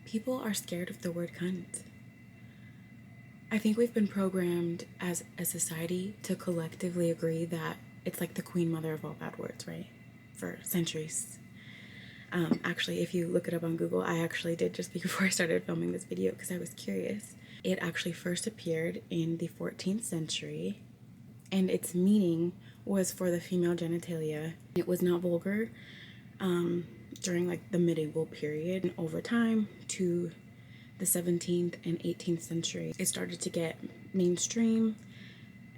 People are scared of the word cunt. I think we've been programmed as a society to collectively agree that it's like the queen mother of all bad words, right? For centuries. Actually, if you look it up on Google, I actually did just before I started filming this video because I was curious. It actually first appeared in the 14th century, and its meaning was for the female genitalia. It was not vulgar during like the medieval period. And over time to the 17th and 18th century, it started to get mainstream,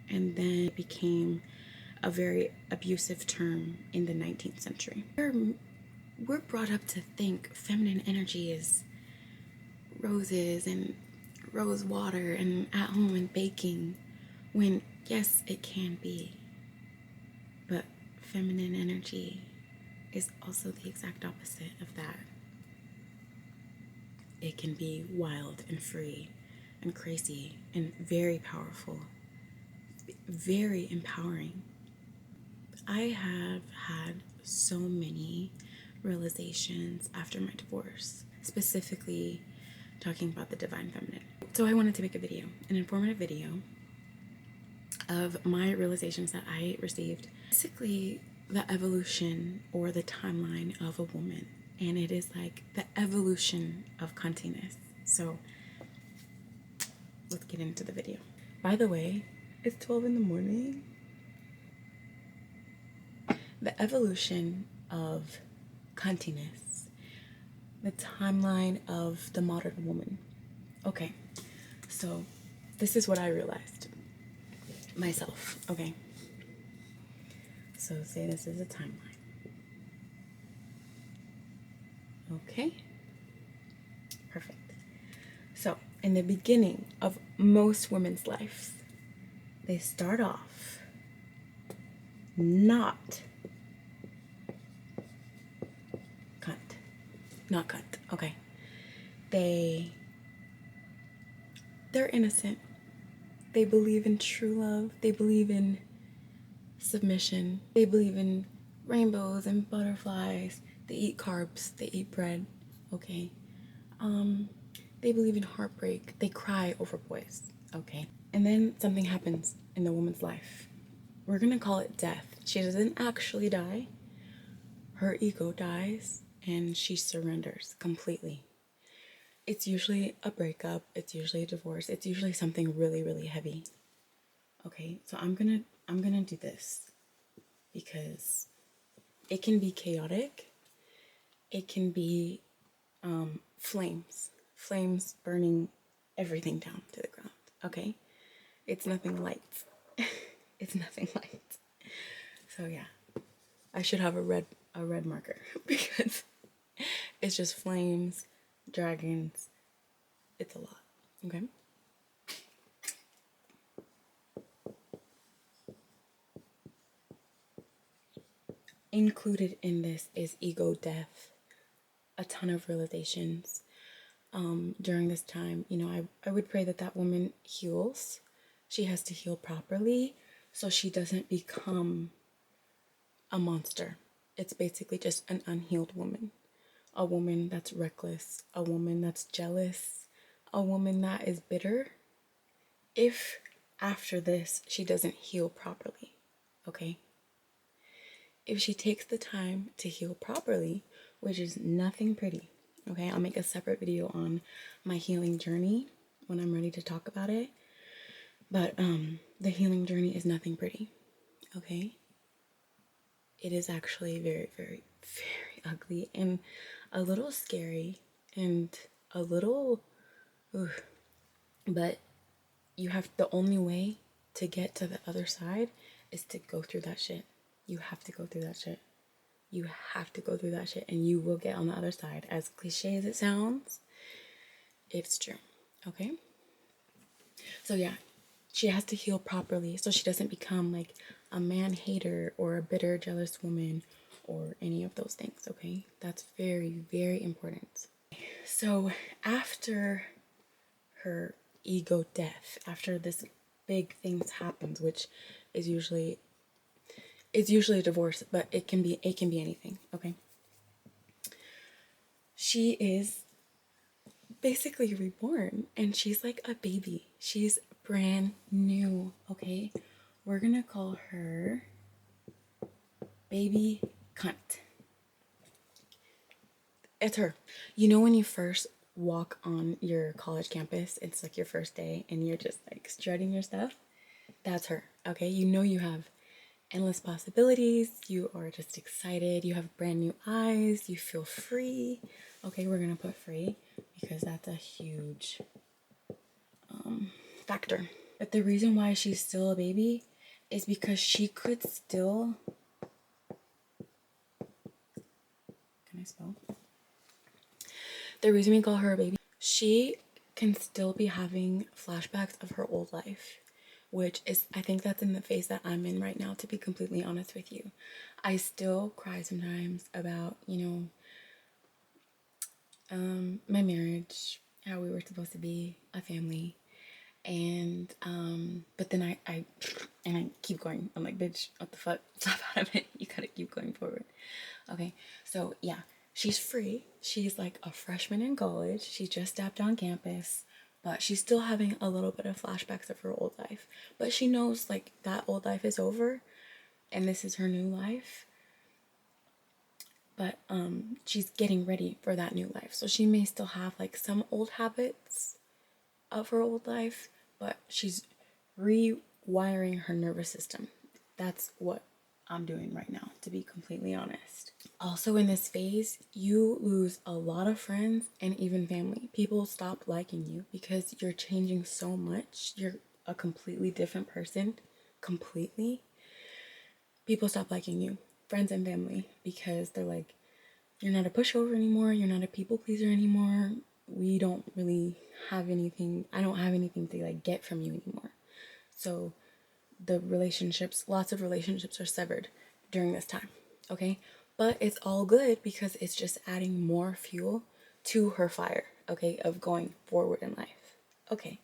and then it became a very abusive term in the 19th century. We're brought up to think feminine energy is roses and rose water and at home and baking, when yes, it can be, but feminine energy is also the exact opposite of that. It can be wild and free and crazy and very powerful, very empowering. I have had so many realizations after my divorce, specifically talking about the divine feminine. So I wanted to make a video, an informative video of my realizations that I received. Basically, the evolution or the timeline of a woman. And it is like the evolution of cuntiness. So let's get into the video. By the way, it's 12 in the morning. The evolution of cuntiness, the timeline of the modern woman. Okay, so this is what I realized myself. Okay, so say this is a timeline. Okay, perfect. So in the beginning of most women's lives, they start off not cunt. Okay, they're innocent. They believe in true love. They believe in submission. They believe in rainbows and butterflies. They eat carbs. They eat bread. Okay. They believe in heartbreak. They cry over boys. Okay. And then something happens in the woman's life. We're gonna call it death. She doesn't actually die. Her ego dies and she surrenders completely. It's usually a breakup. It's usually a divorce. It's usually something really, really heavy. Okay, so I'm gonna do this because it can be chaotic. It can be flames burning everything down to the ground. Okay, it's nothing light. It's nothing light. So yeah, I should have a red marker because it's just flames, dragons. It's a lot. Okay. Included in this is ego death, a ton of realizations during this time. You know, I would pray that that woman heals. She has to heal properly so she doesn't become a monster. It's basically just an unhealed woman. A woman that's reckless, a woman that's jealous, a woman that is bitter. If after this she doesn't heal properly, okay? If she takes the time to heal properly, which is nothing pretty, okay? I'll make a separate video on my healing journey when I'm ready to talk about it. But the healing journey is nothing pretty, okay? It is actually very, very, very ugly and a little scary and a little, but you have, the only way to get to the other side is to go through that shit. You have to go through that shit. You have to go through that shit and you will get on the other side. As cliche as it sounds, it's true. Okay? So yeah, she has to heal properly so she doesn't become like a man hater or a bitter, jealous woman or any of those things. Okay? That's very, very important. So after her ego death, after this big things happens, which is usually, it's usually a divorce, but it can be anything. Okay, she is basically reborn, and she's like a baby. She's brand new, okay? We're gonna call her Baby Cunt. It's her. You know when you first walk on your college campus, it's like your first day and you're just like strutting your stuff? That's her, okay? You know you have endless possibilities. You are just excited. You have brand new eyes. You feel free. Okay, we're gonna put free because that's a huge factor. But the reason why she's still a baby is because she could still. Can I spell? The reason we call her a baby, she can still be having flashbacks of her old life, which is, I think that's in the phase that I'm in right now, to be completely honest with you. I still cry sometimes about, my marriage, how we were supposed to be a family. And, but then I keep going. I'm like, bitch, what the fuck? Stop out of it. You gotta keep going forward. Okay, so yeah, she's free. She's like a freshman in college. She just stepped on campus, but she's still having a little bit of flashbacks of her old life. But she knows like that old life is over and this is her new life. But she's getting ready for that new life. So she may still have like some old habits of her old life, but she's rewiring her nervous system. That's what I'm doing right now, to be completely honest. Also, in this phase, you lose a lot of friends and even family. People stop liking you because you're changing so much. You're a completely different person. Completely. People stop liking you, friends and family, because they're like, you're not a pushover anymore. You're not a people pleaser anymore. We don't really have anything. I don't have anything to like get from you anymore. So the relationships, lots of relationships are severed during this time. Okay. But it's all good because it's just adding more fuel to her fire. Okay. Of going forward in life. Okay.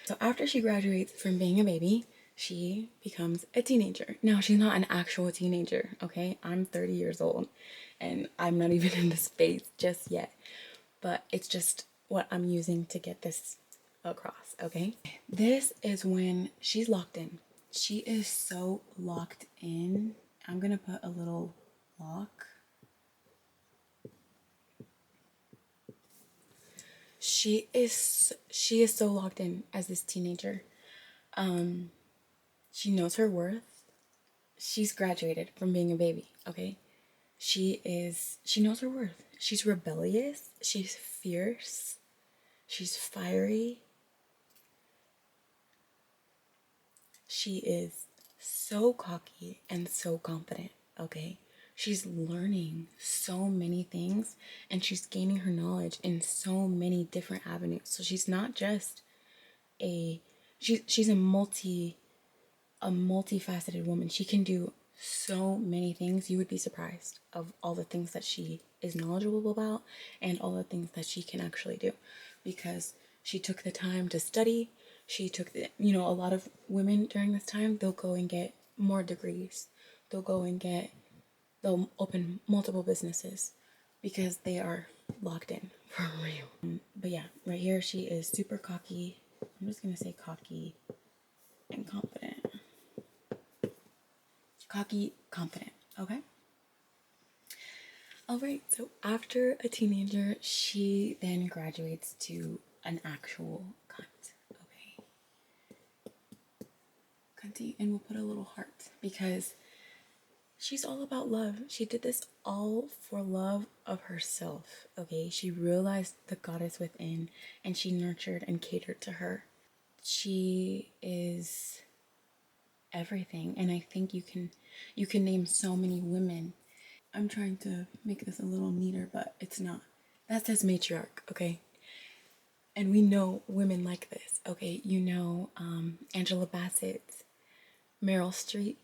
So after she graduates from being a baby, she becomes a teenager. Now, she's not an actual teenager, okay? I'm 30 years old and I'm not even in this phase just yet. But it's just what I'm using to get this across, okay? This is when she's locked in. She is so locked in. I'm gonna put a little lock. She is so locked in as this teenager. She knows her worth. She's graduated from being a baby, okay? She knows her worth. She's rebellious, she's fierce, she's fiery. She is so cocky and so confident, okay? She's learning so many things and she's gaining her knowledge in so many different avenues. So she's not just she's a multifaceted woman. She can do so many things. You would be surprised of all the things that she is knowledgeable about and all the things that she can actually do because she took the time to study. She took a lot of women during this time, they'll go and get more degrees. They'll open multiple businesses because they are locked in for real. But yeah, right here she is super cocky. I'm just going to say cocky and confident. Cocky, confident, okay? All right, so after a teenager, she then graduates to an actual cunt, okay? Cunty, and we'll put a little heart because she's all about love. She did this all for love of herself, okay? She realized the goddess within and she nurtured and catered to her. She is everything, and I think you can name so many women. I'm trying to make this a little neater, but it's not. That says matriarch, okay? And we know women like this, okay? Angela Bassett, Meryl Streep.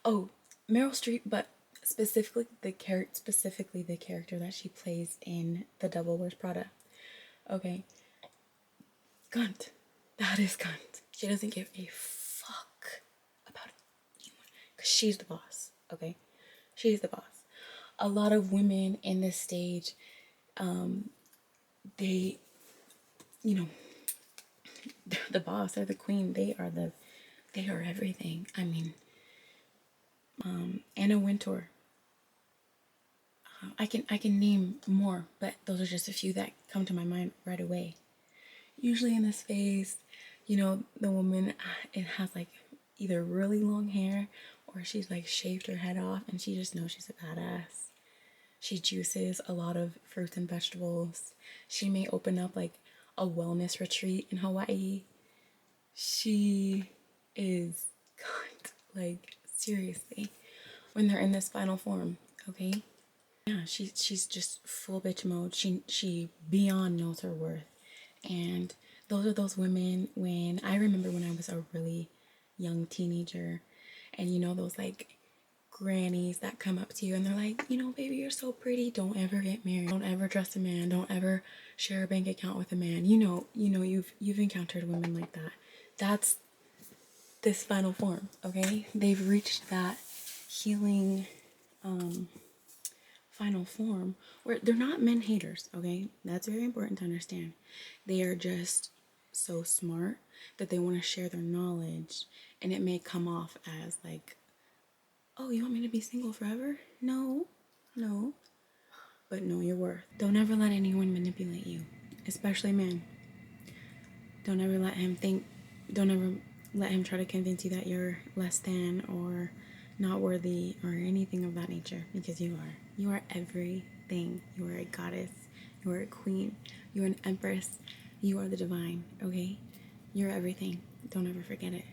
Oh, Meryl Streep, but specifically the character that she plays in The Devil Wears Prada. Okay, cunt. That is cunt. She doesn't give a fuck about anyone because she's the boss. Okay, she's the boss. A lot of women in this stage, they you know, the boss or the queen. They are everything. I mean, Anna Wintour. I can name more, but those are just a few that come to my mind right away. Usually in this phase, the woman, it has like either really long hair or she's like shaved her head off and she just knows she's a badass. She juices a lot of fruits and vegetables. She may open up like a wellness retreat in Hawaii. She is God, like seriously, when they're in this final form, okay? Yeah, she's just full bitch mode. She beyond knows her worth. And those are those women when I remember when I was a really young teenager and those like grannies that come up to you and they're like, baby, you're so pretty. Don't ever get married. Don't ever trust a man. Don't ever share a bank account with a man. You've encountered women like that. That's this final form, okay? They've reached that healing final form where they're not men haters, okay? That's very important to understand. They are just so smart that they want to share their knowledge and it may come off as like, oh, you want me to be single forever? No, no. But know your worth. Don't ever let anyone manipulate you, especially men. Don't ever let him think, don't ever let him try to convince you that you're less than or not worthy or anything of that nature, because you are. You are everything. You are a goddess. You are a queen. You are an empress. You are the divine, okay? You're everything. Don't ever forget it.